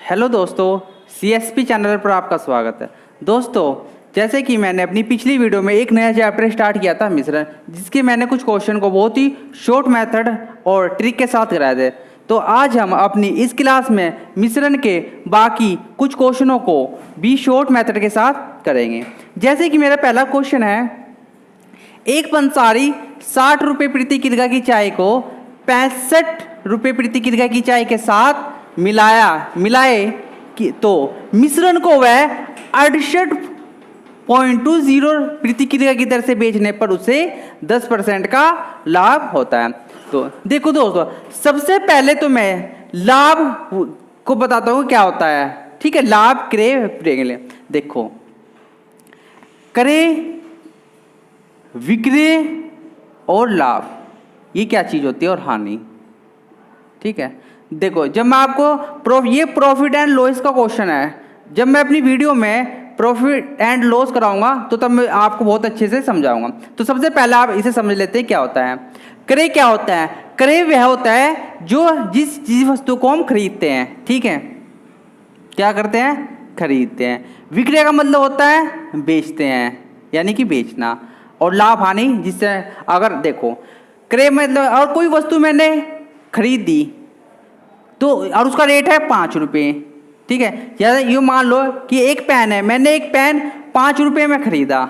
Hello दोस्तों, CSP channel पर आपका स्वागत है। दोस्तों, जैसे कि मैंने अपनी पिछली वीडियो में एक नया चैप्टर स्टार्ट किया था मिश्रण, जिसके मैंने कुछ क्वेश्चन को बहुत ही शॉर्ट मेथड और ट्रिक के साथ कराए थे। तो आज हम अपनी इस क्लास में मिश्रण के बाकी कुछ क्वेश्चनों को भी शॉर्ट मेथड के साथ करेंगे। जैसे कि मेरा पहला क्वेश्चन है, एक पंसारी 60 रुपये प्रति किग्रा की चाय को 65 रुपये प्रति किग्रा की चाय के साथ मिलाए कि तो मिश्रण को वह 68.20 प्रति किग्रा की दर से बेचने पर उसे 10% का लाभ होता है। तो देखो दोस्तों, सबसे पहले तो मैं लाभ को बताता हूँ क्या होता है। ठीक है, लाभ क्रय देखो, क्रय, विक्रय और लाभ, ये क्या चीज होती है, और हानि। ठीक है, देखो जब मैं आपको ये प्रॉफिट एंड लॉस का क्वेश्चन है, जब मैं अपनी वीडियो में प्रॉफिट एंड लॉस कराऊंगा तो तब मैं आपको बहुत अच्छे से समझाऊंगा। तो सबसे पहले आप इसे समझ लेते हैं क्या होता है। क्रय क्या होता है? क्रय वह होता है जो जिस चीज वस्तु को हम खरीदते हैं। ठीक है, क्या करते हैं? खरीदते हैं। विक्रय का मतलब होता है बेचते हैं, यानी कि बेचना। और लाभ हानि, जिससे अगर देखो क्रय मतलब और कोई वस्तु मैंने खरीद दी तो और उसका रेट है 5 रुपये। ठीक है, या यूँ मान लो कि एक पेन है, मैंने एक पेन 5 रुपये में खरीदा।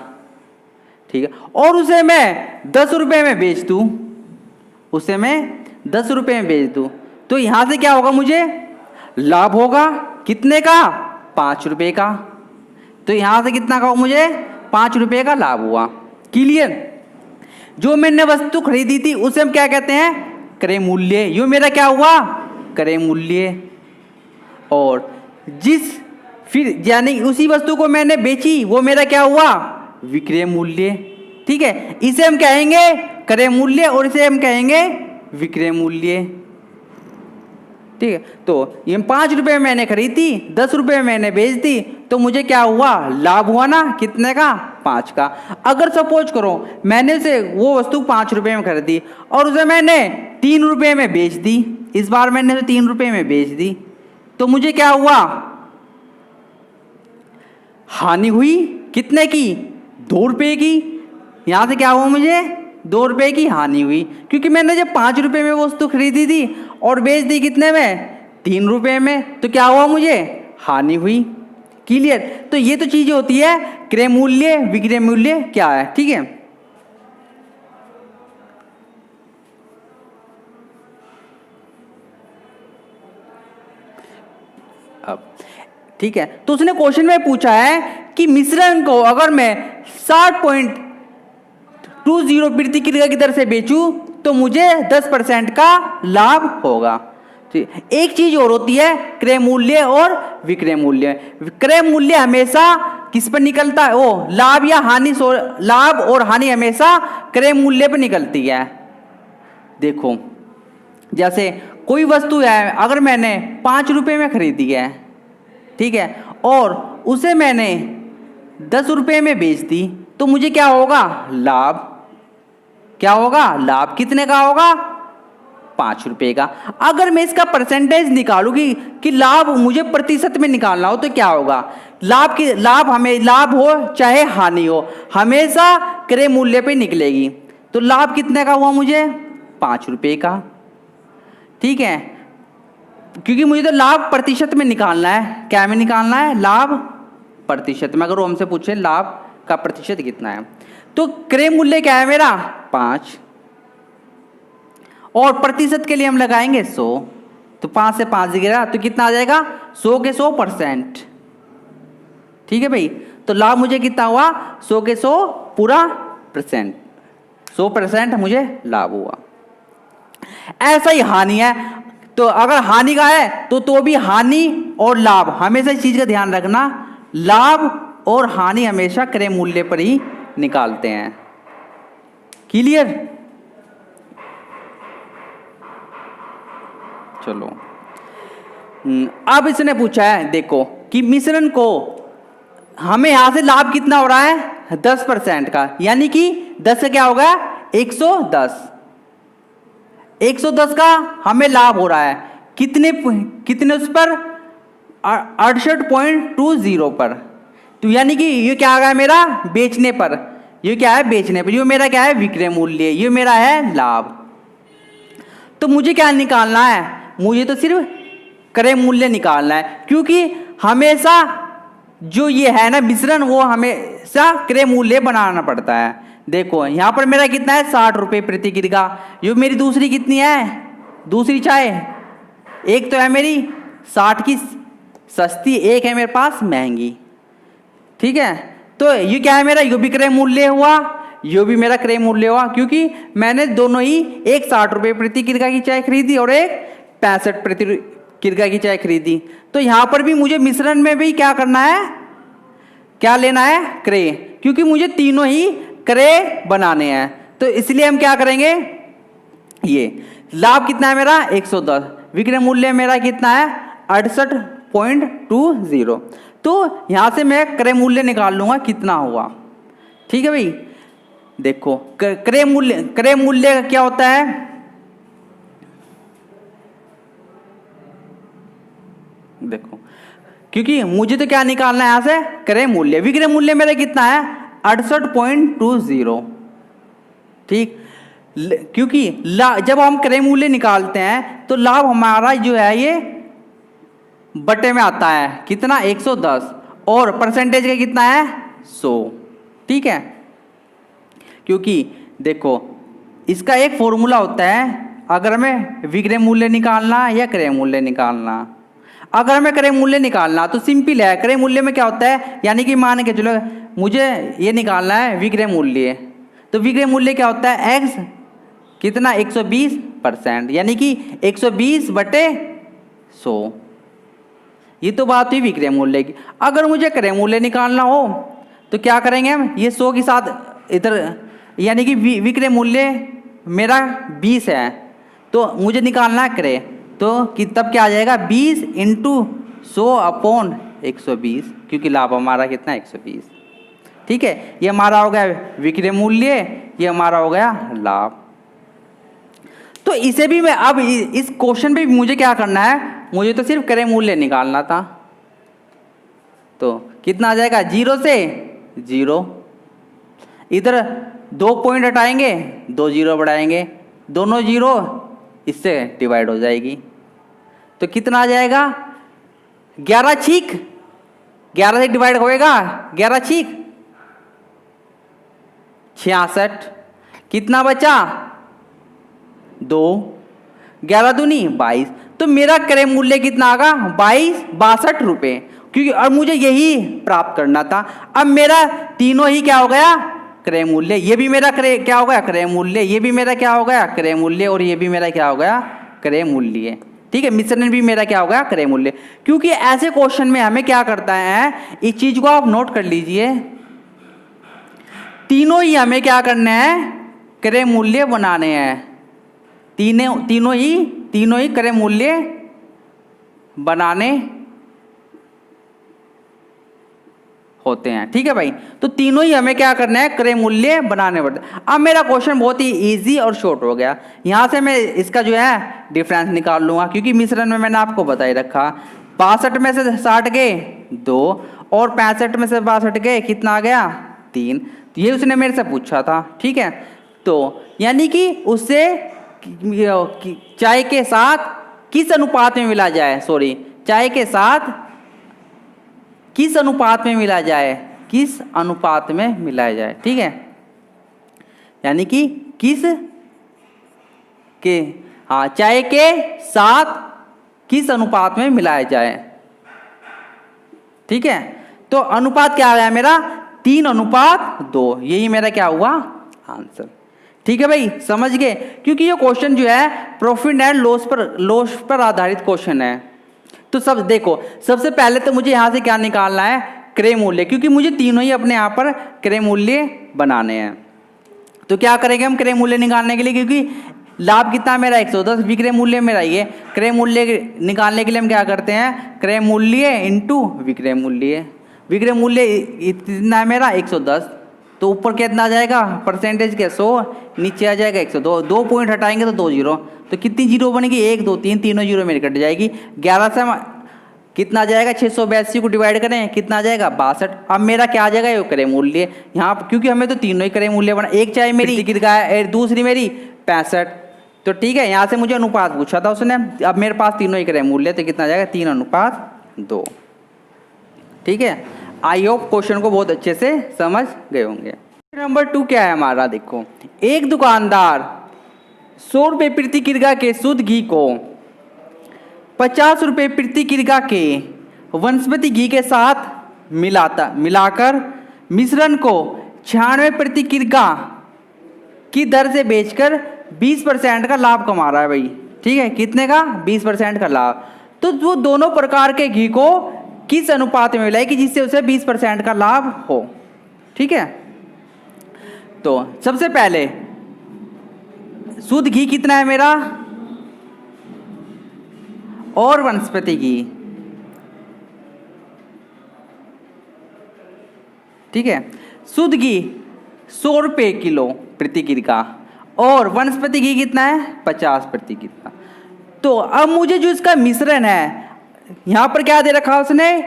ठीक है, और उसे मैं 10 रुपये में बेच दूँ, उसे मैं 10 रुपये में बेच दूँ, तो यहाँ से क्या होगा? मुझे लाभ होगा। कितने का? 5 रुपये का। तो यहाँ से कितना का? मुझे 5 रुपये का लाभ हुआ। क्लियर? जो मैंने वस्तु खरीदी थी उसे हम क्या कहते हैं? क्रय मूल्य। यो मेरा क्या हुआ? क्रय मूल्य। और फिर यानी उसी वस्तु को मैंने बेची, वो मेरा क्या हुआ? विक्रय मूल्य। ठीक है, इसे हम कहेंगे क्रय मूल्य और इसे हम कहेंगे विक्रय मूल्य। ठीक है, तो ये 5 रुपये मैंने खरीदी, 10 रुपये मैंने बेच दी, तो मुझे क्या हुआ? लाभ हुआ ना। कितने का? 5 का। अगर सपोज करो मैंने से वो वस्तु 5 रुपये में खरीदी और उसे मैंने 3 रुपये में बेच दी, इस बार मैंने उसे 3 रुपये में बेच दी, तो मुझे क्या हुआ? हानि हुई। कितने की? 2 रुपये की। यहां से क्या हुआ? मुझे 2 रुपये की हानि हुई, क्योंकि मैंने जब 5 रुपये में वस्तु खरीदी थी और बेच दी कितने में? 3 रुपये में, तो क्या हुआ? मुझे हानि हुई। क्लियर? तो ये तो चीजें होती है क्रय मूल्य, विक्रय मूल्य क्या है। ठीक है, अब ठीक है, तो उसने क्वेश्चन में पूछा है कि मिश्रण को अगर मैं 60.20 प्रति किग्रा की दर से बेचूं तो मुझे 10% का लाभ होगा। एक चीज और होती है क्रय मूल्य और विक्रय मूल्य। क्रय मूल्य हमेशा किस पर निकलता है? वो लाभ या हानि। लाभ और हानि हमेशा क्रय मूल्य पर निकलती है। देखो जैसे कोई वस्तु है, अगर मैंने 5 रुपये में खरीदी है, ठीक है, और उसे मैंने 10 रुपये में बेच दी, तो मुझे क्या होगा? लाभ। क्या होगा? लाभ। कितने का होगा? 5 रुपये का। अगर मैं इसका परसेंटेज निकालूंगी कि लाभ मुझे प्रतिशत में निकालना हो, तो क्या होगा? लाभ हमें लाभ हो चाहे हानि हो, हमेशा क्रय मूल्य पे निकलेगी। तो लाभ कितने का हुआ? मुझे 5 रुपये का। ठीक है, क्योंकि मुझे तो लाभ प्रतिशत में निकालना है। क्या में निकालना है? लाभ प्रतिशत में। अगर वो हमसे पूछे लाभ का प्रतिशत कितना है, तो क्रय मूल्य क्या है मेरा? 5, और प्रतिशत के लिए हम लगाएंगे 100। तो 5 से 5 गिरा तो कितना आ जाएगा? 100 के 100%। ठीक है भाई, तो लाभ मुझे कितना हुआ? 100 के 100 पूरा %। 100% मुझे लाभ हुआ। ऐसा ही हानि है, तो अगर हानि का है तो भी हानि और लाभ, हमेशा इस चीज का ध्यान रखना, लाभ और हानि हमेशा क्रय मूल्य पर ही निकालते हैं। क्लियर? चलो, अब इसने पूछा है, देखो कि मिश्रण को हमें यहां से लाभ कितना हो रहा है? 10% का, यानी कि 10 से क्या होगा? 110। 110 का हमें लाभ हो रहा है। कितने उस पर 68.20 पर। तो यानी कि ये क्या आ गया मेरा बेचने पर, ये क्या है बेचने पर, ये मेरा क्या है विक्रय मूल्य, ये मेरा है लाभ। तो मुझे क्या निकालना है, मुझे तो सिर्फ क्रय मूल्य निकालना है, क्योंकि हमेशा जो ये है ना मिश्रण वो हमेशा क्रय मूल्य बनाना पड़ता है। देखो यहाँ पर मेरा कितना है 60 रुपये प्रति किग्रा, ये मेरी दूसरी कितनी है, दूसरी चाय एक तो है मेरी 60 की सस्ती, एक है मेरे पास महंगी, ठीक है। तो ये क्या है मेरा, ये भी क्रय मूल्य हुआ, ये भी मेरा क्रय मूल्य हुआ, क्योंकि मैंने दोनों ही एक 60 रुपये प्रति किग्रा की चाय खरीदी और एक 65 प्रति किग्रा की चाय खरीदी। तो यहाँ पर भी मुझे मिश्रण में भी क्या करना है, क्या लेना है क्रय, क्योंकि मुझे तीनों ही क्रय बनाने हैं। तो इसलिए हम क्या करेंगे, ये लाभ कितना है मेरा 110, विक्रय मूल्य मेरा कितना है 68.20। तो यहां से मैं क्रय मूल्य निकाल लूंगा कितना हुआ, ठीक है भाई। देखो क्रय मूल्य क्या होता है, देखो क्योंकि मुझे तो क्या निकालना है यहां से क्रय मूल्य, विक्रय मूल्य मेरा कितना है 68.20, ठीक। क्योंकि जब हम क्रय मूल्य निकालते हैं तो लाभ हमारा जो है ये बटे में आता है कितना 110, और परसेंटेज का कितना है 100, ठीक है। क्योंकि देखो इसका एक फॉर्मूला होता है, अगर हमें विक्रय मूल्य निकालना या क्रय मूल्य निकालना, अगर हमें क्रय मूल्य निकालना तो सिंपल है, क्रय मूल्य में क्या होता है, यानी कि मान के चलो मुझे ये निकालना है विक्रय मूल्य, तो विक्रय मूल्य क्या होता है x कितना 120%, यानी कि 120/100, ये तो बात हुई विक्रय मूल्य की। अगर मुझे क्रय मूल्य निकालना हो तो क्या करेंगे हम, ये 100 के साथ इधर, यानी कि विक्रय मूल्य मेरा 20 है, तो मुझे निकालना है क्रय, तो तब क्या आ जाएगा 20 × 100/120, क्योंकि लाभ हमारा कितना 120, ठीक है। ये हमारा हो गया विक्रय मूल्य, ये हमारा हो गया लाभ। तो इसे भी मैं अब इस क्वेश्चन पे मुझे क्या करना है, मुझे तो सिर्फ क्रय मूल्य निकालना था, तो कितना आ जाएगा 0 से 0, इधर 2 पॉइंट हटाएंगे 2 0 बढ़ाएंगे, दोनों 0 इससे डिवाइड हो जाएगी, तो कितना आ जाएगा 11 छीक, 11 से डिवाइड होएगा 11 छीक 66, कितना बचा 2, 11 दूनी 22, तो मेरा क्रय मूल्य कितना आगा 62 रुपये, क्योंकि अब मुझे यही प्राप्त करना था। अब मेरा तीनों ही क्या हो गया क्रय मूल्य, ये भी मेरा क्रय क्या हो गया क्रय मूल्य, ये भी मेरा क्या हो गया क्रय मूल्य, और ये भी मेरा क्या हो गया क्रय मूल्य, ठीक है। मिश्रण भी मेरा क्या हो गया क्रय मूल्य, क्योंकि ऐसे क्वेश्चन में हमें क्या करता है, इस चीज को आप नोट कर लीजिए, तीनों ही हमें क्या करना है क्रय मूल्य बनाने हैं, तीनों ही क्रय मूल्य बनाने होते हैं, ठीक है भाई। तो तीनों ही हमें क्या करना है क्रय मूल्य बनाने पड़ते हैं। अब मेरा क्वेश्चन बहुत ही इजी और शॉर्ट हो गया, यहाँ से मैं इसका जो है डिफरेंस निकाल लूँगा, क्योंकि मिश्रण में मैंने आपको बता ही रखा 62 में से 60 गए 2, और 65 में से 62 गए कितना आ गया 3, तो ये उसने मेरे से पूछा था, ठीक है। तो यानी कि उससे चाय के साथ किस अनुपात में मिला जाए, चाय के साथ किस अनुपात में मिला जाए, किस अनुपात में मिलाया जाए, ठीक है। यानी कि किस के चाय के साथ किस अनुपात में मिलाया जाए, ठीक है। तो अनुपात क्या आ गया मेरा 3:2, यही मेरा क्या हुआ आंसर, ठीक है भाई, समझ गए। क्योंकि ये क्वेश्चन जो है प्रॉफिट एंड लॉस पर आधारित क्वेश्चन है। तो सब देखो, सबसे पहले तो मुझे यहाँ से क्या निकालना है क्रय मूल्य, क्योंकि मुझे तीनों ही अपने यहाँ पर क्रय मूल्य बनाने हैं। तो क्या करेंगे हम क्रय मूल्य निकालने के लिए, क्योंकि लाभ कितना मेरा 110, विक्रय मूल्य मेरा ये, क्रय मूल्य निकालने के लिए हम क्या करते हैं क्रय मूल्य इंटू विक्रय मूल्य, विक्रय मूल्य इतना है मेरा 110, तो ऊपर कितना आ जाएगा परसेंटेज के 100, नीचे आ जाएगा 102, 2 पॉइंट हटाएंगे तो 2 0, तो कितनी जीरो बनेगी 1 2 3, तीनों जीरो मेरी कट जाएगी। 11 से कितना आ जाएगा, 682 को डिवाइड करें कितना आ जाएगा 62। अब मेरा क्या आ जाएगा, ये क्रय मूल्य यहाँ, क्योंकि हमें तो तीनों ही क्रय मूल्य बना, एक चाहे मेरी टिकट का है और दूसरी मेरी 65। तो ठीक है, यहाँ से मुझे अनुपात पूछा था उसने, अब मेरे पास तीनों ही क्रय मूल्य, तो कितना आ जाएगा 3:2। ठीक है, आई होप क्वेश्चन को बहुत अच्छे से समझ गए होंगे। नंबर 2 क्या है हमारा, देखो एक दुकानदार 100 रुपये प्रति किग्रा के शुद्ध घी को 50 रुपये प्रति किग्रा के वनस्पति घी के साथ मिलाकर मिश्रण को 96 प्रति किग्रा की दर से बेचकर 20% का लाभ कमा रहा है भाई। ठीक है, कितने का, 20% का लाभ। तो वो दोनों प्रकार के घी को किस अनुपात में मिलाए कि जिससे उसे 20% का लाभ हो। ठीक है, तो सबसे पहले शुद्ध घी कितना है मेरा और वनस्पति घी। ठीक है, शुद्ध घी 100 रुपये किलो प्रति किग्रा और वनस्पति घी कितना है 50 प्रति किग्रा। तो अब मुझे जो इसका मिश्रण है यहाँ पर क्या दे रखा है उसने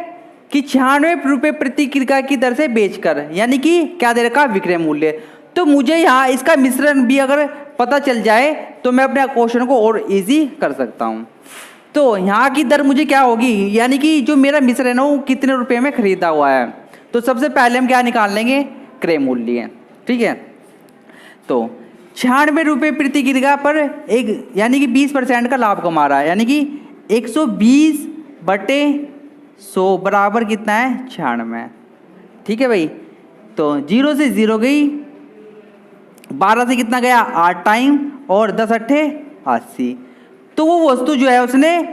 कि 96 रुपये प्रति किग्रा की दर से बेचकर, यानी कि क्या दे रखा, विक्रय मूल्य। तो मुझे यहाँ इसका मिश्रण भी अगर पता चल जाए तो मैं अपने क्वेश्चन को और इजी कर सकता हूँ। तो यहाँ की दर मुझे क्या होगी, यानी कि जो मेरा मिश्रण है वो कितने रुपए में खरीदा हुआ है। तो सबसे पहले हम क्या निकाल लेंगे, क्रय मूल्य। ठीक है, तो 96 रुपये प्रति किग्रा पर एक, यानी कि 20% का लाभ कमा रहा है, यानी कि 120/100 बराबर कितना है 96। ठीक है भाई, तो 0 से 0 गई, 12 से कितना गया 8 टाइम और 10 अट्ठे 80। तो वो वस्तु जो है उसने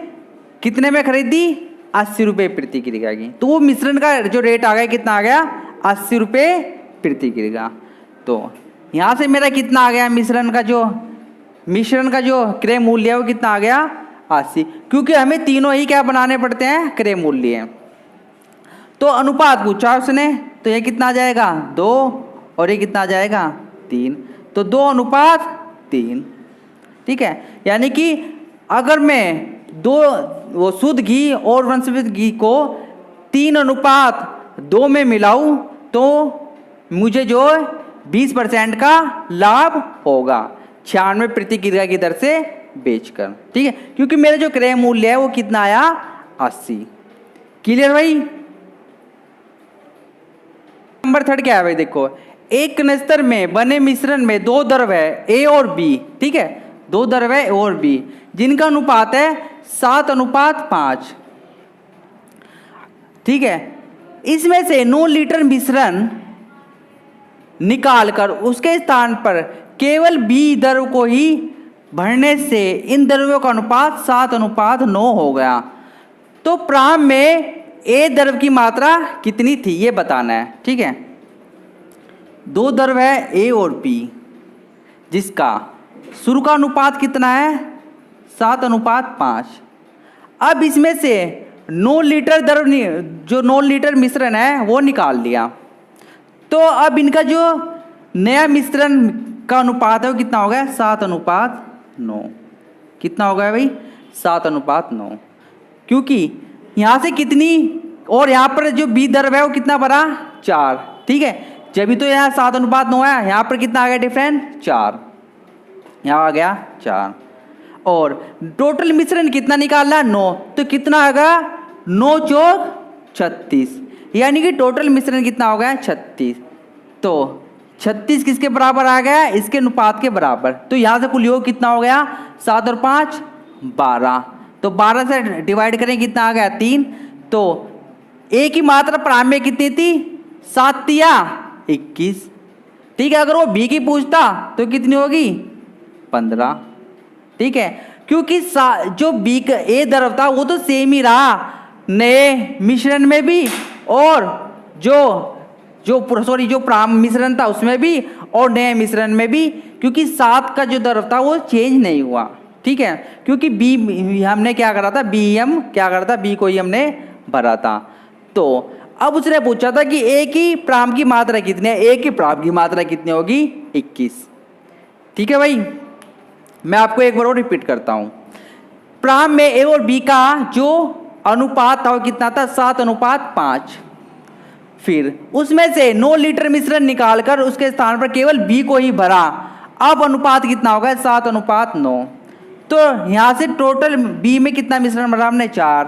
कितने में खरीदी, 80 रुपये प्रति किग्रा की। तो वो मिश्रण का जो रेट आ गया कितना आ गया, 80 रुपये प्रति किग्रा। तो यहाँ से मेरा कितना आ गया, मिश्रण का जो क्रय मूल्य है वो कितना आ गया 80, क्योंकि हमें तीनों ही क्या बनाने पड़ते हैं, क्रय मूल्य। तो अनुपात पूछा उसने, तो ये कितना आ जाएगा 2 और ये कितना आ जाएगा 3, तो 2:3। ठीक है, यानी कि अगर मैं वो शुद्ध घी और वनस्पति घी को 3:2 में मिलाऊं तो मुझे जो 20% का लाभ होगा 96 प्रति किग्रा की दर से बेचकर। ठीक है, क्योंकि मेरा जो क्रय मूल्य है वो कितना आया 80। क्लियर भाई। नंबर 3 क्या है भाई, देखो एक कनस्तर में बने मिश्रण में 2 द्रव है A और B। ठीक है, 2 द्रव है A और B जिनका अनुपात है 7:5। ठीक है, इसमें से 9 लीटर मिश्रण निकालकर उसके स्थान पर केवल B द्रव को ही भरने से इन द्रव्यों का अनुपात 7:9 हो गया। तो प्रारंभ में A द्रव की मात्रा कितनी थी ये बताना है। ठीक है, 2 द्रव है A और B जिसका शुरू का अनुपात कितना है 7:5। अब इसमें से 9 लीटर द्रव, जो 9 लीटर मिश्रण है वो निकाल लिया। तो अब इनका जो नया मिश्रण का अनुपात है वो कितना हो गया 7:9। कितना हो गया भाई 7:9, क्योंकि यहाँ से कितनी और यहाँ पर जो B द्रव है वो कितना बड़ा 4। ठीक है, जब भी तो यहाँ 7:9 है, यहाँ पर कितना आ गया डिफरेंस 4, यहाँ आ गया 4। और टोटल मिश्रण कितना निकालना 9, तो कितना आएगा 9 चौक 36, यानी कि टोटल मिश्रण कितना हो गया 36। तो 36 किसके बराबर आ गया, इसके अनुपात के बराबर। तो यहाँ से कुल योग कितना हो गया 7 और 5 12। तो 12 से डिवाइड करें कितना आ गया 3। तो A की मात्रा प्रारंभ में कितनी थी 7 या 21। ठीक है, अगर वो B की पूछता तो कितनी होगी 15। ठीक है, क्योंकि जो B का A द्रव था वो तो सेम ही रहा नए मिश्रण में भी और जो प्रारंभ मिश्रण था उसमें भी और नए मिश्रण में भी, क्योंकि 7 का जो द्रव था वो चेंज नहीं हुआ। ठीक है, क्योंकि B हमने क्या करा था, B को ही हमने भरा था। तो अब उसने पूछा था कि A की प्रारंभ की मात्रा कितनी है, A की प्रारंभ की मात्रा कितनी होगी 21। ठीक है भाई, मैं आपको एक बार और रिपीट करता हूँ। प्रारंभ में A और B का जो अनुपात था वो कितना था 7:5। फिर उसमें से 9 लीटर मिश्रण निकालकर उसके स्थान पर केवल बी को ही भरा, अब अनुपात कितना होगा 7:9। तो यहाँ से टोटल बी में कितना मिश्रण भरा हमने 4,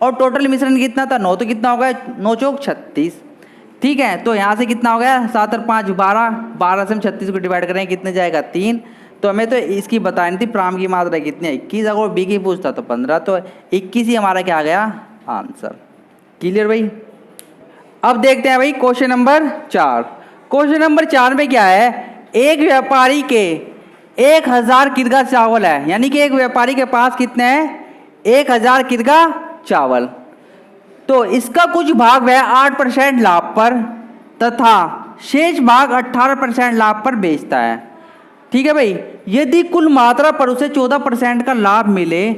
और टोटल मिश्रण कितना था 9, तो कितना होगा 9 चौक 36। ठीक है, तो यहाँ से कितना हो गया 7 और 5 12, 12 से हम 36 को डिवाइड करेंगे कितने जाएगा 3। तो हमें तो इसकी बतानी थी प्राम की मात्रा कितनी है 21, अगर बी की पूछता तो 15, तो 21 ही हमारा क्या आ गया आंसर। क्लियर भाई। अब देखते हैं भाई क्वेश्चन नंबर 4। क्वेश्चन नंबर 4 में क्या है, एक व्यापारी के 1000 किरगा चावल है, यानी कि एक व्यापारी के पास कितने हैं 1000 किरगा चावल। तो इसका कुछ भाग वह 8% लाभ पर तथा शेष भाग 18% लाभ पर बेचता है। ठीक है भाई, यदि कुल मात्रा पर उसे 14% का लाभ मिले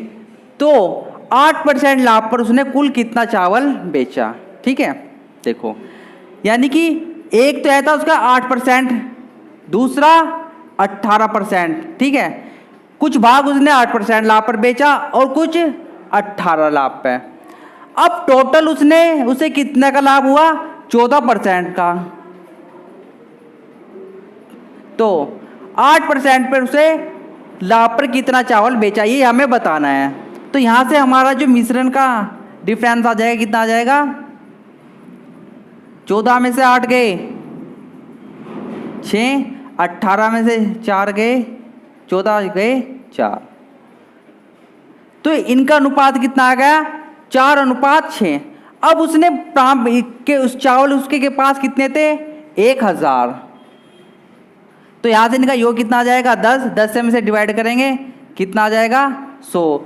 तो 8% लाभ पर उसने कुल कितना चावल बेचा। ठीक है, देखो यानी कि एक तो है था उसका 8%, दूसरा 18%। ठीक है, कुछ भाग उसने 8% लाभ पर बेचा और कुछ 18 लाभ पे। अब टोटल उसे कितने का लाभ हुआ 14% का, तो 8% पर उसे लाभ पर कितना चावल बेचा ये हमें बताना है। तो यहाँ से हमारा जो मिश्रण का डिफरेंस आ जाएगा कितना आ जाएगा 14 में से 8 गए 6, 18 में से 4 गए 14 गए 4, तो इनका अनुपात कितना आ गया 4:6। अब उसने के उस चावल उसके के पास कितने थे 1000, तो यहाँ से इनका योग कितना आ जाएगा 10, 10 से हम इसे डिवाइड करेंगे कितना आ जाएगा 100।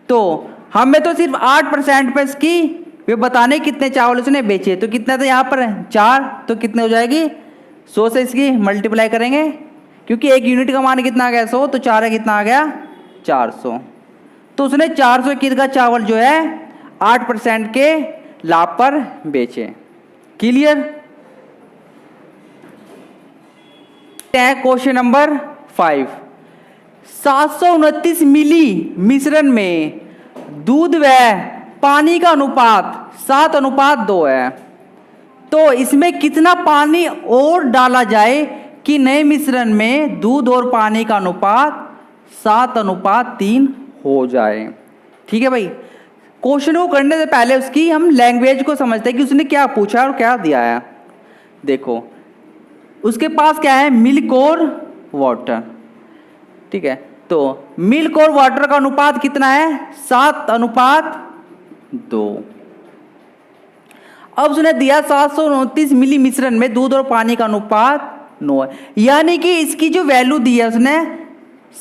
तो हमें तो सिर्फ 8% पे इसकी वे बताने कितने चावल उसने बेचे, तो कितना था यहाँ पर 4, तो कितने हो जाएगी 100 से इसकी मल्टीप्लाई करेंगे, क्योंकि एक यूनिट का मान कितना आ गया 100, तो 4 है कितना आ गया 400। तो उसने 400 किरगा चावल जो है 8% के लाभ पर बेचे। क्लियर। Question number 5। 729 मिली मिश्रण में दूध व पानी का अनुपात 7:2 है, तो इसमें कितना पानी और डाला जाए कि नए मिश्रण में दूध और पानी का अनुपात 7:3 हो जाए। ठीक है भाई, क्वेश्चन को करने से पहले उसकी हम लैंग्वेज को समझते हैं कि उसने क्या पूछा और क्या दिया है। देखो उसके पास क्या है मिल्क और वाटर। ठीक है, तो मिल्क और वाटर का अनुपात कितना है 7:2। अब उसने दिया 729 मिली मिश्रण में दूध और पानी का अनुपात 9 है, यानी कि इसकी जो वैल्यू दी है उसने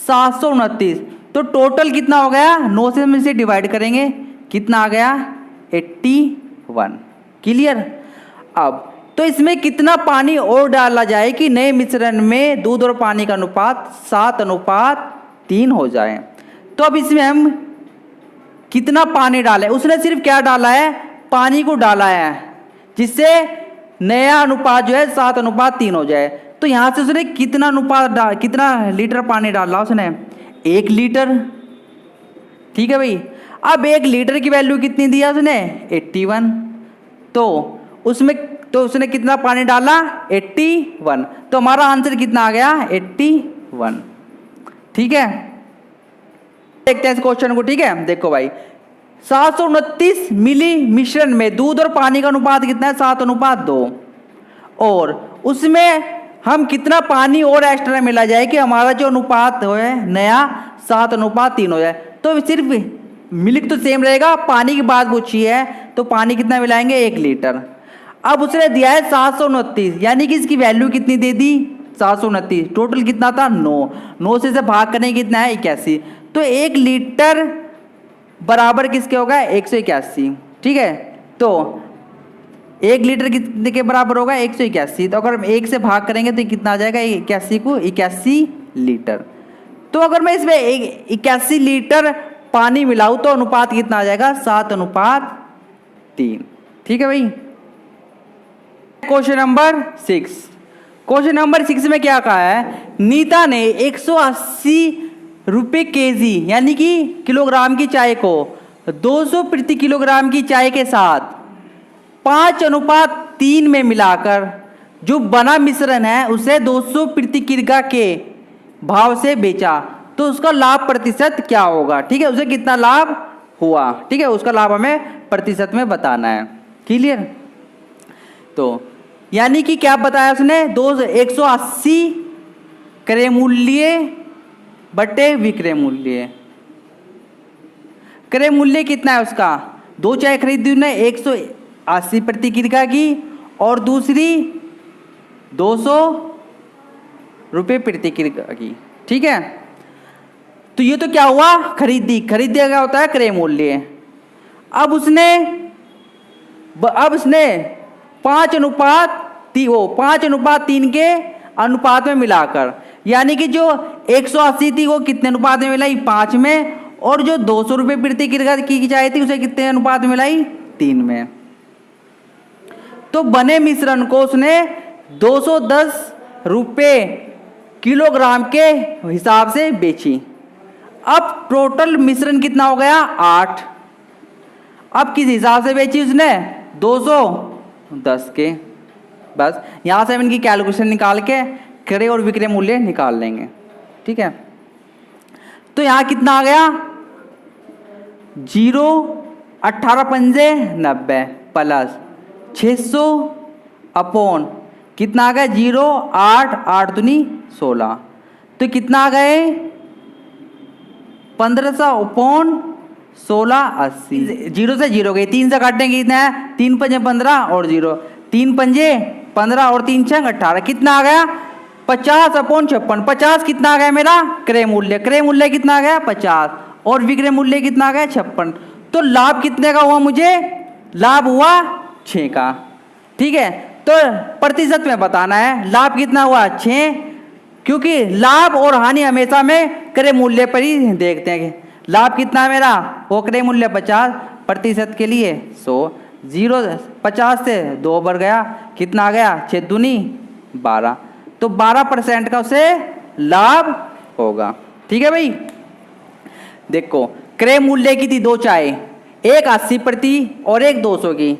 729, तो टोटल कितना हो गया 9 से हम इसे डिवाइड करेंगे कितना आ गया 81। क्लियर। अब तो इसमें कितना पानी और डाला जाए कि नए मिश्रण में दूध और पानी का अनुपात 7:3 हो जाए। तो अब इसमें हम कितना पानी डालें, उसने सिर्फ क्या डाला है पानी को डाला है, जिससे नया अनुपात जो है 7:3 हो जाए। तो यहाँ से उसने कितना लीटर पानी डाला उसने 1 लीटर। ठीक है भाई, अब 1 लीटर की वैल्यू कितनी दिया उसने 81, तो उसने कितना पानी डाला 81, तो हमारा आंसर कितना आ गया 81। ठीक है, देखते हैं इस क्वेश्चन को। ठीक है, देखो भाई 729 मिली मिश्रण में दूध और पानी का अनुपात कितना है 7:2, और उसमें हम कितना पानी और एक्स्ट्रा मिला जाए कि हमारा जो अनुपात है नया 7:3 हो जाए। तो सिर्फ मिल्क तो सेम रहेगा, पानी की बात पूछी है तो पानी कितना मिलाएंगे 1 लीटर। अब उसने दिया है 729, यानी कि इसकी वैल्यू कितनी दे दी 729, टोटल कितना था 9 से इसे भाग करने कितना है 81, तो 1 लीटर बराबर किसके होगा 181। ठीक है, तो 1 लीटर कितने के बराबर होगा 181, तो अगर हम 1 से भाग करेंगे तो कितना आ जाएगा 81 को 81 लीटर। तो अगर मैं इसमें 81 लीटर पानी मिलाऊं तो अनुपात कितना आ जाएगा 7:3। ठीक है भाई। Question number 6। क्वेश्चन नंबर 6 में क्या कहा है, नीता ने 180 रुपये केजी यानी कि किलोग्राम की चाय को 200 प्रति किलोग्राम की चाय के साथ 5:3 में मिलाकर जो बना मिश्रण है उसे 200 प्रति किग्रा के भाव से बेचा तो उसका लाभ प्रतिशत क्या होगा। ठीक है, उसे कितना लाभ हुआ। ठीक है, उसका लाभ हमें प्रतिशत में बताना है। क्लियर। तो यानी कि क्या बताया उसने, 180 क्रय मूल्य बटे विक्रय मूल्य। क्रय मूल्य कितना है उसका, 2 चाय खरीदी ने 180 प्रति किग्रा की और दूसरी 200 रुपये प्रति किग्रा की। ठीक है, तो ये तो क्या हुआ, खरीदी क्या होता है, क्रय मूल्य। अब उसने 5:3 के अनुपात में मिलाकर, यानी कि जो 180 थी वो कितने अनुपात में मिलाई, 5 में, और जो 200 रुपये प्रति किग्रा की चाय थी उसे कितने अनुपात में मिलाई, 3 में। तो बने मिश्रण को उसने 210 रुपये किलोग्राम के हिसाब से बेची। अब टोटल मिश्रण कितना हो गया, 8। अब किस हिसाब से बेची उसने, 210 के। बस यहाँ से हम इनकी कैलकुलेशन निकाल के क्रय और विक्रय मूल्य निकाल लेंगे। ठीक है, तो यहाँ कितना आ गया, 0 18 पंजे 90 प्लस 600 अपॉन कितना आ गया, 0 8 8 दूनी 16, तो कितना आ गए 1500 अपॉन 16 80। 0 से 0 गई, 3 से काटेंगे कितना है, 3 पंजे 15 और 0, 3 पंजे 15 और 3 छंग 18, कितना आ गया 50 अपॉन 56। 50 कितना आ गया मेरा क्रय मूल्य, क्रय मूल्य कितना आ गया 50 और विक्रय मूल्य कितना आ गया 56। तो लाभ कितने का हुआ, मुझे लाभ हुआ 6 का। ठीक है, तो प्रतिशत में बताना है लाभ कितना हुआ 6, क्योंकि लाभ और हानि हमेशा में क्रय मूल्य पर ही देखते हैं। लाभ कितना है मेरा, वो क्रय मूल्य 50, प्रतिशत के लिए 100, 0 50 से 2 बढ़ गया, कितना आ गया 6 दूनी 12, तो 12% का उसे लाभ होगा। ठीक है भाई, देखो क्रय मूल्य की थी 2 चाय, एक 80 प्रति और एक 200 की।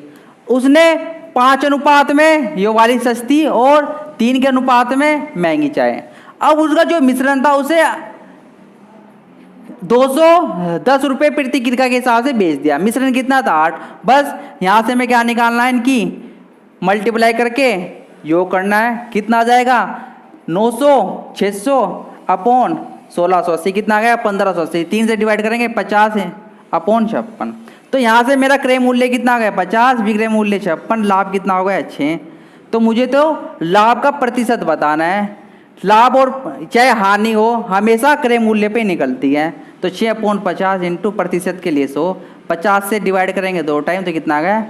उसने 5 अनुपात में ये वाली सस्ती और 3 के अनुपात में महंगी चाय। अब उसका जो मिश्रण था उसे 210 रुपये प्रति किग्रा के हिसाब से बेच दिया। मिश्रण कितना था 8। बस यहाँ से हमें क्या निकालना है, इनकी मल्टीप्लाई करके योग करना है। कितना आ जाएगा 900 600 अपॉन 1680, कितना आ गया 1580। 3 से डिवाइड करेंगे 50 है अपॉन 56। तो यहाँ से मेरा क्रय मूल्य कितना आ गया 50, विक्रय मूल्य 56, लाभ कितना हो गया 6। तो मुझे तो लाभ का प्रतिशत बताना है। लाभ और चाहे हानि हो हमेशा क्रय मूल्य पे निकलती है। तो 6/50 इंटू प्रतिशत के लिए 100, 50 से डिवाइड करेंगे 2 टाइम, तो कितना आ गया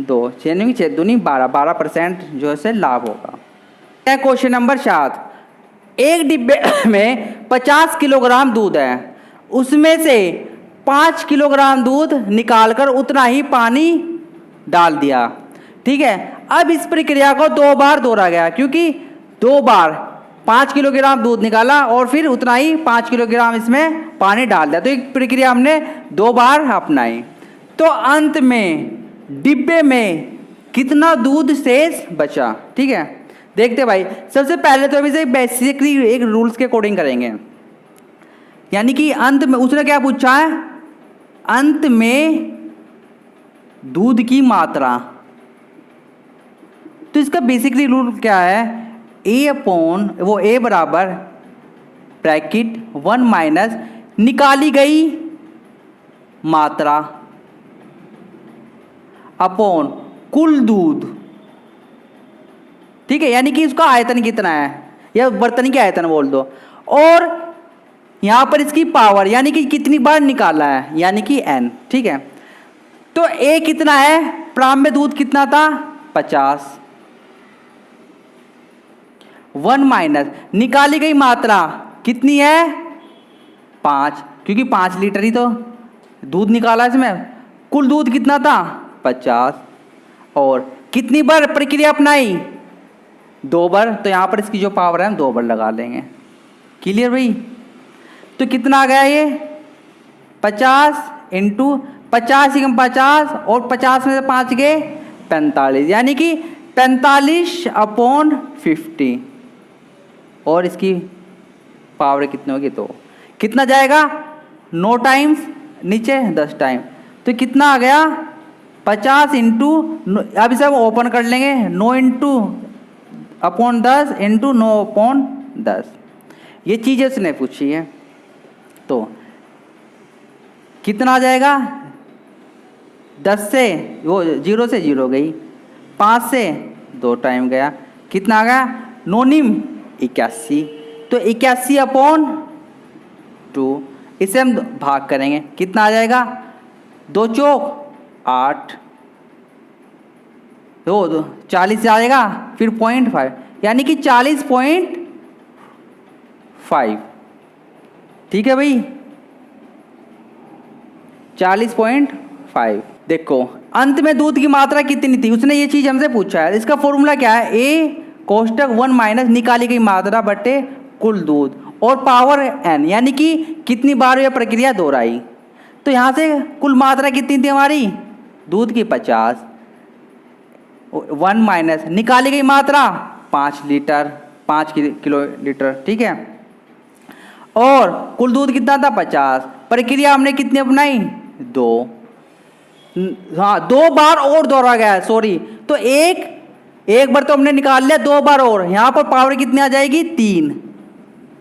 2, 6 दूनी 12, 12% जो है लाभ होगा। क्वेश्चन नंबर 7, एक डिब्बे में 50 किलोग्राम दूध है, उसमें से 5 किलोग्राम दूध निकालकर उतना ही पानी डाल दिया। ठीक है, अब इस प्रक्रिया को 2 बार दोहरा गया, क्योंकि 2 बार 5 किलोग्राम दूध निकाला और फिर उतना ही 5 किलोग्राम इसमें पानी डाल दिया। तो एक प्रक्रिया हमने 2 बार अपनाई। तो अंत में डिब्बे में कितना दूध शेष बचा। ठीक है, देखते भाई, सबसे पहले तो अभी से बेसिकली एक रूल्स के अकॉर्डिंग करेंगे। यानी कि अंत में उसने क्या पूछा है, अंत में दूध की मात्रा। तो इसका बेसिकली रूल क्या है, ए अपॉन वो ए बराबर ब्रैकेट 1 माइनस निकाली गई मात्रा अपॉन कुल दूध। ठीक है, यानी कि उसका आयतन कितना है, या बर्तन की आयतन बोल दो, और यहां पर इसकी पावर, यानी कि कितनी बार निकाला है, यानी कि n। ठीक है, तो a कितना है, प्रारंभ में दूध कितना था 50, 1 माइनस निकाली गई मात्रा कितनी है 5, क्योंकि 5 लीटर ही तो दूध निकाला इसमें। कुल दूध कितना था 50, और कितनी बार प्रक्रिया अपनाई 2 बार, तो यहाँ पर इसकी जो पावर है हम 2 बार लगा लेंगे। क्लियर भाई, तो कितना आ गया ये 50 इंटू 50 एकम 50 और 50 में से 5 गए 45, यानी कि 45/50 और इसकी पावर कितनी होगी तो कितना जाएगा 9 टाइम्स नीचे 10 टाइम, तो कितना आ गया 50 इंटू, अब इसे हम ओपन कर लेंगे 9 इंटू अपॉन 10 इंटू 9/10। ये चीज़ उसने पूछी है, तो कितना आ जाएगा 10 से वो 0 से 0 गई, 5 से 2 टाइम गया, कितना आ गया 9 निम 81, तो 81/2 इसे हम भाग करेंगे, कितना आ जाएगा 2 चौक 8, तो 40 से आएगा फिर 0.5, यानी कि 40.5। ठीक है भाई 40.5। देखो अंत में दूध की मात्रा कितनी थी, उसने ये चीज हमसे पूछा है। इसका फॉर्मूला क्या है, ए कोष्टक 1 माइनस निकाली गई मात्रा बटे कुल दूध और पावर n, यानी कि कितनी बार यह प्रक्रिया दोहराई। तो यहाँ से कुल मात्रा कितनी थी हमारी दूध की 50, 1 माइनस निकाली गई मात्रा 5 लीटर 5 किलो लीटर, ठीक है, और कुल दूध कितना था 50, प्रक्रिया हमने कितनी अपनाई 2, हाँ 2 बार और दोहरा गया है, सॉरी, तो एक बार तो हमने निकाल लिया, 2 बार और, यहाँ पर पावर कितनी आ जाएगी 3,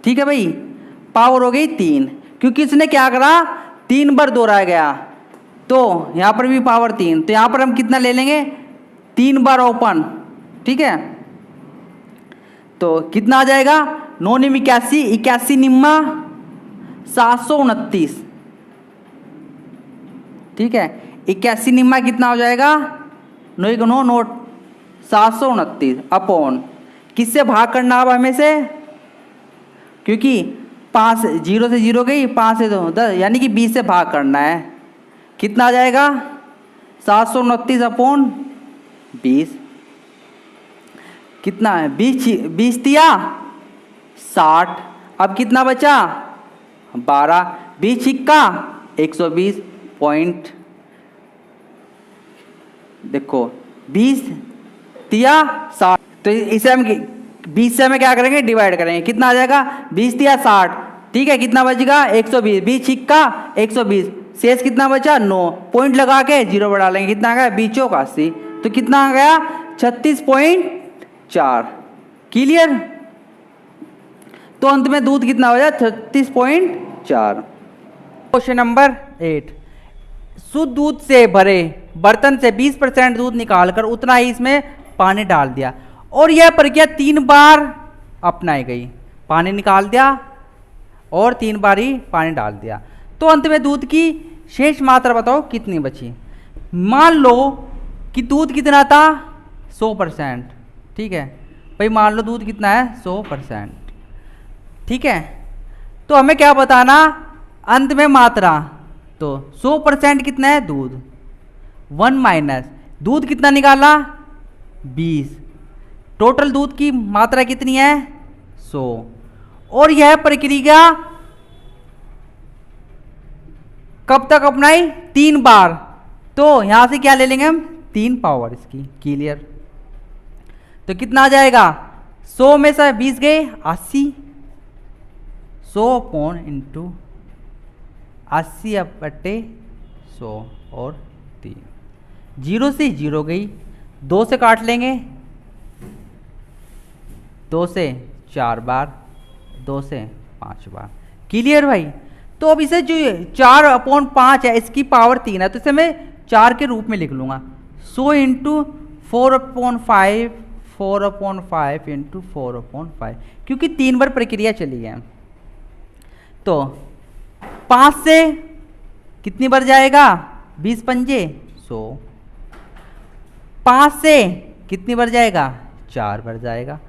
ठीक है भाई, पावर हो गई 3, क्योंकि इसने क्या करा 3 बार दोहराया गया, तो यहाँ पर भी पावर 3, तो यहाँ पर हम कितना ले लेंगे 3 बार ओपन, ठीक है, तो कितना आ जाएगा 9 निम 81, 81 निम्मा 729, ठीक है, 81 निम्मा कितना हो जाएगा 9 9 9 729 अपॉन, किससे भाग करना अब हमें से, क्योंकि 5 0 से 0 गई, 5 से 2 10, यानी कि 20 से भाग करना है, कितना आ जाएगा 729 अपॉन 20, कितना है 20 दिया 60, अब कितना बचा 12, 20 छिक्का 120 पॉइंट, देखो 20 दिया 60, तो इसे हम 20 से हमें क्या करेंगे डिवाइड करेंगे, कितना आ जाएगा 20 दिया 60, ठीक है, कितना बचेगा 120, 20 छिक्का 120, शेष कितना बचा 9, पॉइंट लगा के 0 बढ़ा लेंगे, कितना आ गया 20 चौक 80, तो कितना आ गया 36.4, क्लियर। तो अंत में दूध कितना हो जाए 36.4। क्वेश्चन नंबर 8, शुद्ध दूध से भरे बर्तन से 20% दूध निकालकर उतना ही इसमें पानी डाल दिया और यह प्रक्रिया 3 बार अपनाई गई, पानी निकाल दिया और 3 बार ही पानी डाल दिया, तो अंत में दूध की शेष मात्रा बताओ कितनी बची। मान लो कि दूध कितना था 100%, ठीक है भाई, मान लो दूध कितना है 100%, ठीक है, तो हमें क्या बताना अंत में मात्रा, तो 100% कितना है दूध 1 माइनस दूध कितना निकाला 20, टोटल दूध की मात्रा कितनी है 100, और यह प्रक्रिया कब तक अपनाई 3 बार, तो यहां से क्या ले लेंगे हम 3 पावर इसकी, क्लियर। तो कितना आ जाएगा 100 में से 20 गए 80, 100 अपॉन इंटू 80/100 और 3, 0 से 0 गई, 2 से काट लेंगे, 2 से 4 बार, 2 से 5 बार, क्लियर भाई। तो अब इसे जो 4/5 है इसकी पावर 3 है, तो इसे मैं 4 के रूप में लिख लूँगा, 100 इंटू 4/5, 4/5 इंटू 4/5, क्योंकि 3 बार प्रक्रिया चली है। तो 5 से कितनी बार जाएगा 20 पंजे 100, 5 से कितनी बार जाएगा 4 बार जाएगा,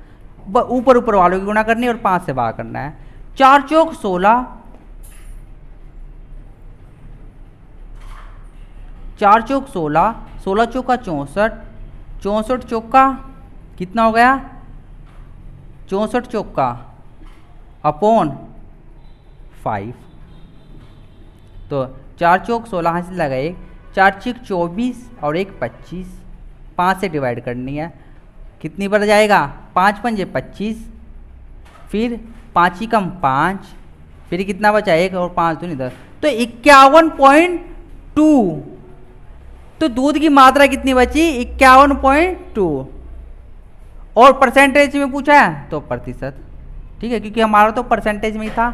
ऊपर ऊपर वालों की गुणा करनी है और 5 से भाग करना है, 4 चौक 16, 4 चौक 16, 16 चौका 64, 64 चौका कितना हो गया 64 चौका अपॉन 5, तो 4 चौक 16 से लगाए 4 चिक 24 और 1 25, 5 से डिवाइड करनी है, कितनी बढ़ जाएगा 5 पंजे 25, फिर 5 ही कम 5, फिर कितना बचा 1 और 5 दूनी 10, तो 51.2। तो दूध की मात्रा कितनी बची 51.2, और परसेंटेज में पूछा है तो प्रतिशत, ठीक है, क्योंकि हमारा तो परसेंटेज में ही था।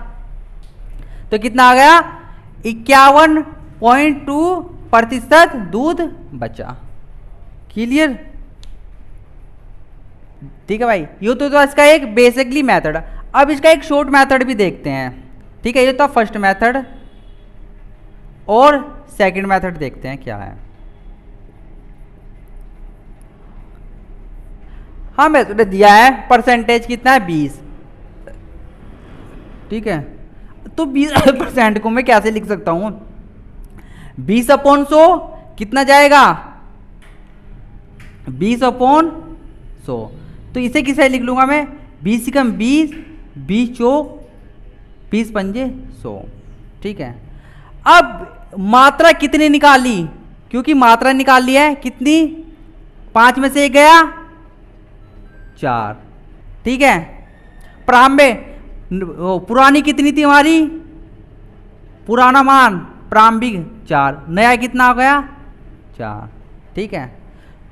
तो कितना आ गया 51.2% दूध बचा। क्लियर, ठीक है भाई। ये तो इसका एक बेसिकली मेथड। अब इसका एक शॉर्ट मेथड भी देखते हैं, ठीक है। ये तो फर्स्ट मेथड और सेकंड मेथड देखते हैं क्या है। हाँ मेथड दिया है, परसेंटेज कितना है 20, ठीक है। तो 20% को मैं कैसे लिख सकता हूं 20/100 कितना जाएगा 20/100, तो इसे किसे लिख लूंगा मैं 20 से कम 20, 20 चौक 20 पंजे 100, ठीक है। अब मात्रा कितनी निकाली, क्योंकि मात्रा निकाल ली है कितनी 5 में से 1 गया 4, ठीक है। प्रारंभिक पुरानी कितनी थी हमारी, पुराना मान प्रारंभिक 4, नया कितना हो गया 4, ठीक है।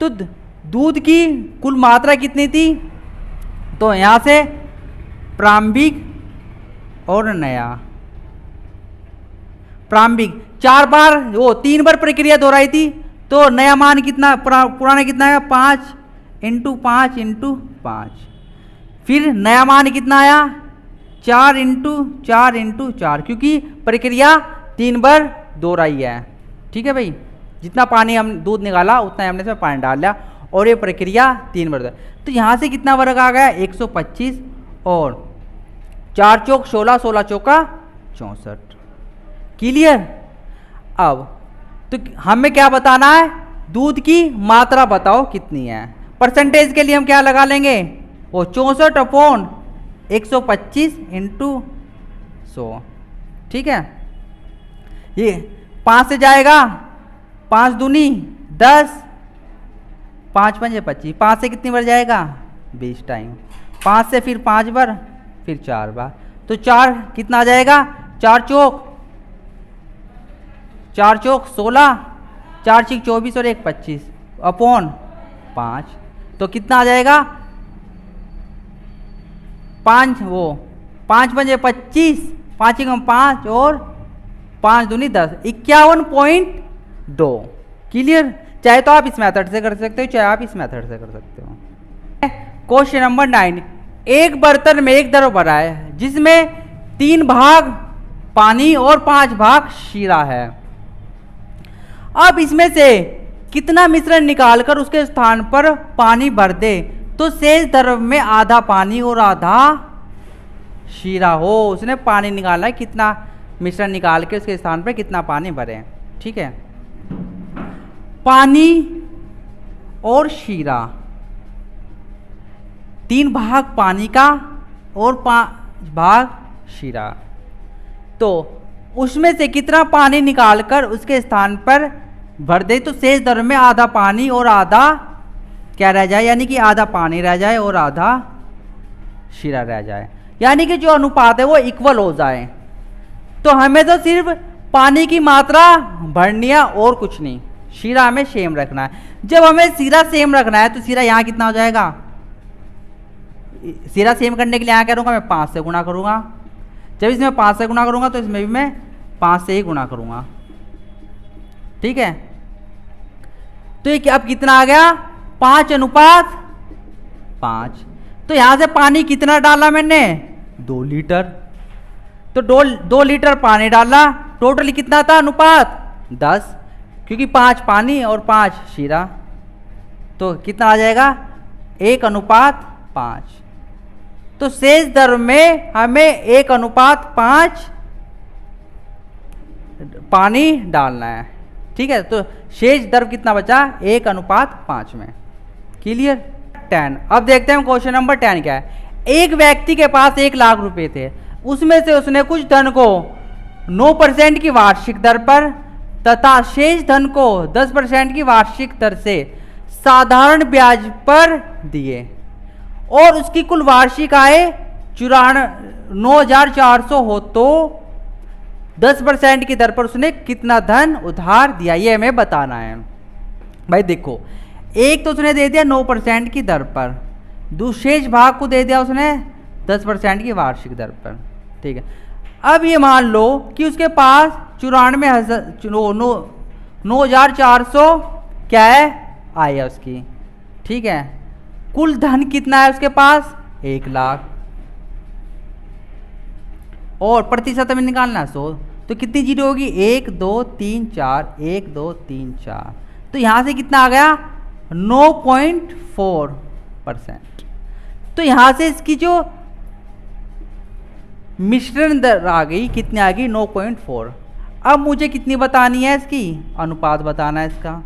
तो दूध की कुल मात्रा कितनी थी, तो यहां से प्रारंभिक और नया, प्रारंभिक 4 बार वो 3 बार प्रक्रिया दोहराई थी, तो नया मान कितना पुराना कितना है 5 × 5 × 5, फिर नया मान कितना आया 4 × 4 × 4, क्योंकि प्रक्रिया 3 बार दोहराई है, ठीक है भाई। जितना पानी हम दूध निकाला उतना हमने इसमें पानी डाल लिया, और ये प्रक्रिया 3 बार, तो यहाँ से कितना वर्ग आ गया 125, और 4 चौक 16, 16 चौका 64। क्लियर। अब तो हमें क्या बताना है, दूध की मात्रा बताओ कितनी है। परसेंटेज के लिए हम क्या लगा लेंगे, वो 64/125 × 100, ठीक है। ये 5 से जाएगा 5 दूनी 10, 5 पंजे 25, 5 से कितनी बार जाएगा 20 टाइम, 5 से फिर 5 बार, फिर 4 बार, तो 4 कितना आ जाएगा 4 चौक 16, 4 चिक 24 और 1 25 अपॉन 5, तो कितना आ जाएगा 5 5 पंजे 25, 5 कम 5 और 5 दूनी 10, 51.2। क्लियर। चाहे तो आप इस मेथड से कर सकते हो, चाहे आप इस मेथड से कर सकते हो। क्वेश्चन नंबर 9, एक बर्तन में एक द्रव भरा है जिसमें 3 भाग पानी और 5 भाग शीरा है। अब इसमें से कितना मिश्रण निकालकर उसके स्थान पर पानी भर दे तो शेष द्रव में आधा पानी और आधा शीरा हो। उसने पानी निकाला है, कितना मिश्रण निकाल के उसके स्थान पर कितना पानी भरे, ठीक है। पानी और शीरा, 3 भाग पानी का और 5 भाग शीरा, तो उसमें से कितना पानी निकालकर उसके स्थान पर भर दे तो शेष द्रव में आधा पानी और आधा क्या रह जाए, यानी कि आधा पानी रह जाए और आधा शीरा रह जाए, यानी कि जो अनुपात है वो इक्वल हो जाए। तो हमें तो सिर्फ पानी की मात्रा भरनी है और कुछ नहीं, शीरा हमें सेम रखना है। जब हमें शीरा सेम रखना है तो शीरा यहाँ कितना हो जाएगा, शीरा सेम करने के लिए यहाँ करूँगा मैं 5 से गुणा करूँगा, जब इसमें 5 से गुणा करूँगा तो इसमें भी मैं 5 से ही गुणा करूँगा, ठीक है। तो ये अब कितना आ गया 5:5, तो यहाँ से पानी कितना डाला मैंने 2 लीटर, तो 2 लीटर पानी डाला, टोटल कितना था अनुपात 10, क्योंकि 5 पानी और 5 शीरा, तो कितना आ जाएगा 1:5। तो शेष द्रव में हमें 1:5 पानी डालना है, ठीक है। तो शेष द्रव कितना बचा 1:5 में। क्लियर। 10। अब देखते हैं क्वेश्चन नंबर 10 क्या है। एक व्यक्ति के पास 1 लाख रुपए थे, उसमें से उसने कुछ धन को 9% की वार्षिक दर पर तथा शेष धन को 10% की वार्षिक दर से साधारण ब्याज पर दिए और उसकी कुल वार्षिक आय 9,400 हो तो 10% की दर पर उसने कितना धन उधार दिया, ये हमें बताना है। भाई देखो, एक तो उसने दे दिया 9% की दर पर, शेष भाग को दे दिया उसने 10% की वार्षिक दर पर, ठीक है। अब ये मान लो कि उसके पास 9,400 क्या है, आय है उसकी, ठीक है। कुल धन कितना है उसके पास, 1 लाख, और प्रतिशत में निकालना 100, तो कितनी जीरो होगी, 1 2 3 4, 1 2 3 4, तो यहां से कितना आ गया 9.4%। तो यहां से इसकी जो मिश्रण दर आ गई, कितनी आ गई 9.4। अब मुझे कितनी बतानी है, इसकी अनुपात बताना है इसका,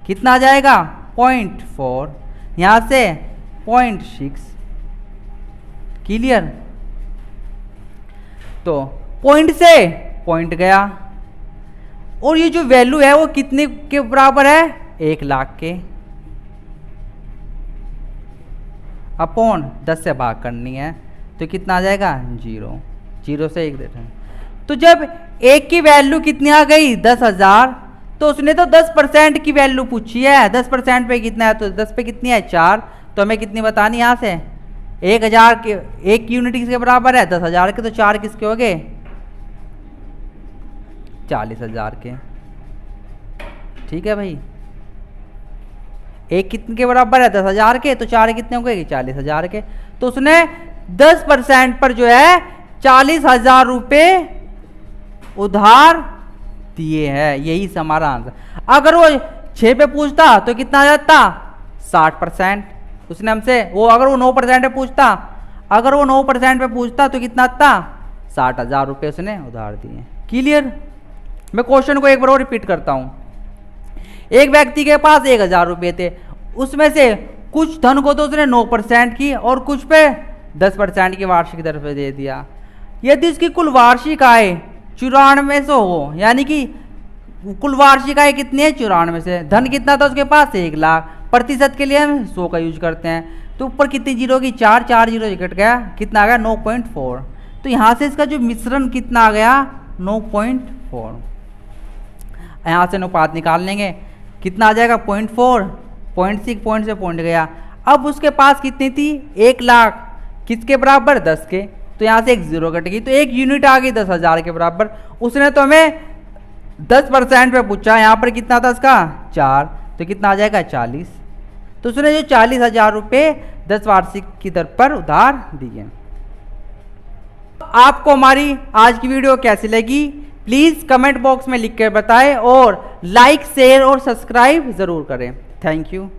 कितना आ जाएगा 0.4, यहां से 0.6, क्लियर। तो पॉइंट से पॉइंट गया, और ये जो वैल्यू है वो कितने के बराबर है, 1 लाख के, अपॉन 10 से भाग करनी है, तो कितना आ जाएगा 0 से 1 देते हैं। तो जब 1 की वैल्यू कितनी आ गई 10,000, तो उसने तो 10% की वैल्यू पूछी है, 10% पे कितना है, तो 10 पे कितनी है 4, तो हमें कितनी बतानी यहाँ से 1,000 के 1 यूनिट किसके बराबर है 10,000 के, तो 4 किसके हो गए 40,000 के, ठीक है भाई। 1 कितने के बराबर है 10,000 के, तो 4 कितने हो गए 40,000 के, तो उसने 10% पर जो है 40,000 रुपये उधार दिए हैं, यही हमारा आंसर। अगर वो 6 पे पूछता तो कितना आ जाता 60%, उसने हमसे वो, अगर वो 9% पे पूछता, अगर वो 9% पे पूछता तो कितना आता 60,000 रुपये उसने उधार दिए, क्लियर। मैं क्वेश्चन को एक बार और रिपीट करता हूं। एक व्यक्ति के पास 1,000 रुपये थे, उसमें से कुछ धन को तो उसने 9% की और कुछ पे 10% की वार्षिक दर पे दे दिया। यदि उसकी कुल वार्षिक आय 9400 हो, यानी कि कुल वार्षिक आय कितनी है 94 से, धन कितना था उसके पास 1 लाख, प्रतिशत के लिए हम 100 का यूज करते हैं, तो ऊपर कितनी जीरो की 4 जीरो कट गया, कितना आ गया 9.4। तो यहाँ से इसका जो मिश्रण कितना आ गया 9.4। यहाँ से अनुपात निकाल लेंगे, कितना आ जाएगा 0.4, 0.6, पॉइंट से पॉइंट गया। अब उसके पास कितनी थी 1 लाख, किसके बराबर 10 के, तो यहाँ से एक जीरो कट गई, तो 1 यूनिट आ गई 10,000 के बराबर। उसने तो हमें 10% पे पूछा, यहाँ पर कितना था इसका 4, तो कितना आ जाएगा 40। तो उसने जो 40,000 रुपये 10 वार्षिक की दर पर उधार दिए। आपको हमारी आज की वीडियो कैसी लगी प्लीज़ कमेंट बॉक्स में लिख कर बताएं, और लाइक शेयर और सब्सक्राइब ज़रूर करें। Thank you.